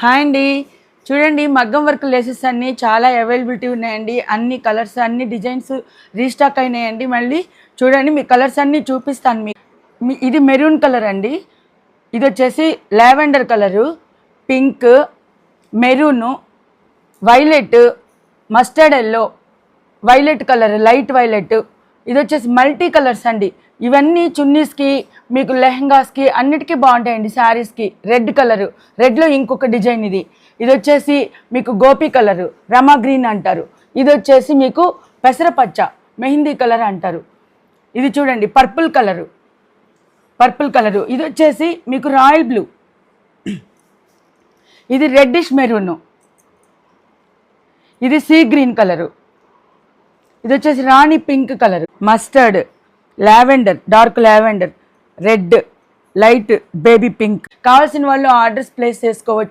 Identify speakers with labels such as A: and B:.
A: Hi అండి. చూడండి మగ్గం వర్క్ లేసెస్ అన్నీ చాలా అవైలబిలిటీ ఉన్నాయండి. అన్ని కలర్స్ అన్ని డిజైన్స్ రీస్టాక్ అయినాయండి. మళ్ళీ చూడండి మీ కలర్స్ అన్నీ చూపిస్తాను. ఇది మెరూన్ కలర్ అండి. ఇది వచ్చేసి lavender colour, pink, maroon, violet, mustard yellow, violet colour, light violet. ఇది వచ్చేసి మల్టీ కలర్స్ అండి. ఇవన్నీ చున్నీస్కి, మీకు లెహంగాస్కి అన్నిటికీ బాగుంటాయండి. శారీస్కి రెడ్ కలరు, రెడ్లో ఇంకొక డిజైన్ ఇది. ఇది వచ్చేసి మీకు గోపి కలరు, రమా గ్రీన్ అంటారు. ఇది వచ్చేసి మీకు పెసరపచ్చ, మెహందీ కలర్ అంటారు. ఇది చూడండి పర్పుల్ కలరు, ఇది వచ్చేసి మీకు రాయల్ బ్లూ, ఇది రెడ్డిష్ మెరూను, ఇది సీ గ్రీన్ కలరు, ఇది వచ్చేసి రాణి pink colour, mustard, lavender, dark lavender, red, light baby pink. కావాల్సిన వాళ్ళు ఆర్డర్స్ ప్లేస్ చేసుకోవచ్చు.